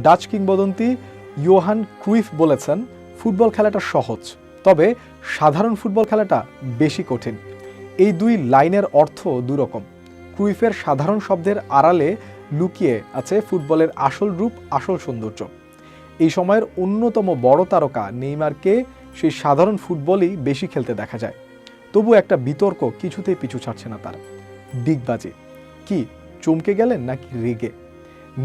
Dutch কিংবদন্তি Johan Cruyff বলেছেন, football খেলাটা সহজ, তবে সাধারণ ফুটবল খেলাটা বেশি কঠিন। এই দুই লাইনের অর্থ দুরকম। ক্রুইফের সাধারণ শব্দের আড়ালে লুকিয়ে আছে ফুটবলের আসল রূপ, আসল সৌন্দর্য। এই সময়ের অন্যতম বড় তারকা নেইমারকে সেই সাধারণ ফুটবলই বেশি খেলতে দেখা যায়। তবু একটা বিতর্ক কিছুতেই পিছু ছাড়ছে না তার। ডিগবাজি কি চমকে গেলেন নাকি রেগে?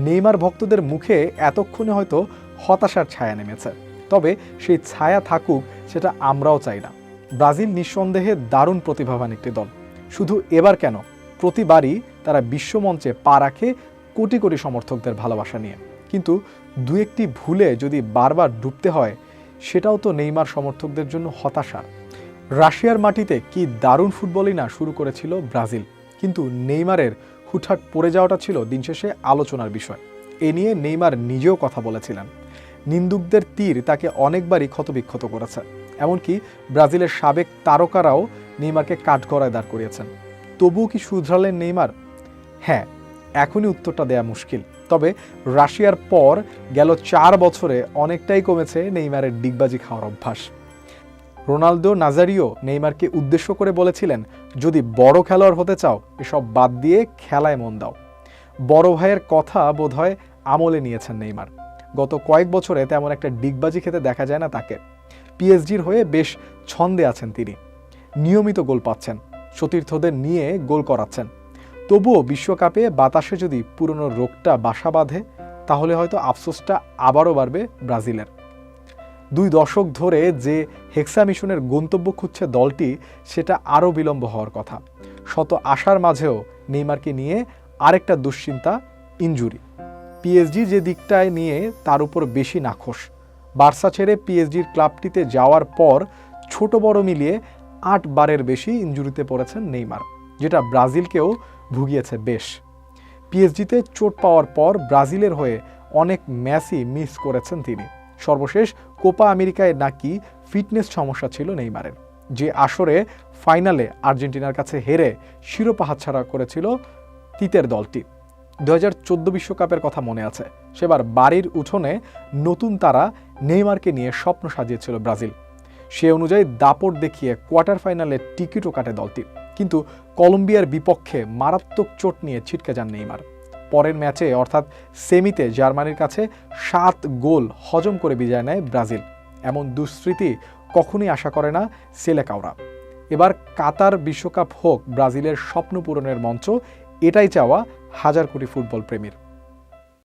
নেইমার ভক্তদের মুখে এতক্ষণে হয়তো হতাশার ছায়া নেমেছে, তবে সেই ছায়া থাকুক সেটা আমরাও চাই না। ব্রাজিল নিঃসন্দেহে দারুণ প্রতিভাবান একটি দল। শুধু এবার কেন, প্রতিবারই তারা বিশ্বমঞ্চে পা রাখে কোটি কোটি সমর্থকদের ভালোবাসা নিয়ে। কিন্তু দু একটি ভুলে যদি বারবার ডুবতে হয়, সেটাও তো নেইমার সমর্থকদের জন্য হতাশা। রাশিয়ার মাটিতে কি দারুণ ফুটবলই না শুরু করেছিল ব্রাজিল, কিন্তু নেইমারের হুটহাট পড়ে যাওয়াটা ছিল দিন শেষে আলোচনার বিষয়। এ নিয়ে নেইমার নিজেও কথা বলেছিলেন। নিন্দুকদের তীর তাকে অনেকবারই ক্ষতবিক্ষত করেছে। এমনকি ব্রাজিলের সাবেক তারকারাও নেইমারকে কাঠগড়ায় দাঁড় করিয়েছেন। তবুও কি শুধরালেন নেইমার? হ্যাঁ, এখনই উত্তরটা দেয়া মুশকিল। তবে রাশিয়ার পর গেল 4 বছরে অনেকটাই কমেছে নেইমারের ডিগবাজি খাওয়ার অভ্যাস। রোনালদো নাজারিও নেইমারকে উদ্দেশ্য করে বলেছিলেন, যদি বড় খেলোয়াড় হতে চাও এসব বাদ দিয়ে খেলায় মন দাও। বড় ভাইয়ের কথা বোধহয় আমলে নিয়েছেন নেইমার। গত কয়েক বছরে তেমন একটা ডিগবাজি খেতে দেখা যায় না তাকে। পিএসজির হয়ে বেশ ছন্দে আছেন তিনি, নিয়মিত গোল পাচ্ছেন, সতীর্থদের নিয়ে গোল করাচ্ছেন। তবুও বিশ্বকাপে বাতাসে যদি পুরনো রোগটা বাসা বাঁধে, তাহলে হয়তো আফসোসটা আবারও বাড়বে ব্রাজিলের। 2 দশক ধরে যে হেক্সা মিশনের গন্তব্য খুঁজছে দলটি, সেটা আরও বিলম্ব হওয়ার কথা। শত আশার মাঝেও নেইমারকে নিয়ে আরেকটা দুশ্চিন্তা, ইনজুরি। পিএসজি যে দিকটায় নিয়ে তার উপর বেশি নাখোশ। বার্সা ছেড়ে পিএসজির ক্লাবটিতে যাওয়ার পর ছোট বড় মিলিয়ে 8 বারের বেশি ইনজুরিতে পড়েছেন নেইমার, যেটা ব্রাজিলকেও ভুগিয়েছে বেশ। পিএসজিতে চোট পাওয়ার পর ব্রাজিলের হয়ে অনেক ম্যাচই মিস করেছেন তিনি। সর্বশেষ কোপা আমেরিকায় নাকি ফিটনেস সমস্যা ছিল নেইমারের, যে আসরে ফাইনালে আর্জেন্টিনার কাছে হেরে শিরোপা হাতছাড়া করেছিল তিতের দলটি। 2014 বিশ্বকাপের কথা মনে আছে। সেবার বাড়ির উঠোনে নতুন তারা নেইমারকে নিয়ে স্বপ্ন সাজিয়েছিল ব্রাজিল। সে অনুযায়ী দাপট দেখিয়ে কোয়ার্টার ফাইনালে টিকিটও কাটে দলটি। কিন্তু কলম্বিয়ার বিপক্ষে মারাত্মক চোট নিয়ে ছিটকে যান নেইমার। পরের ম্যাচে অর্থাৎ সেমিতে জার্মানির কাছে 7 গোল হজম করে বিজয় নেয় ব্রাজিল। এমন দুঃস্মৃতি কখনোই আশা করে না সেলেকাওরা। এবার কাতার বিশ্বকাপ হোক ব্রাজিলের স্বপ্ন পূরণের মঞ্চ, এটাই চাওয়া হাজার কোটি ফুটবল প্রেমীর।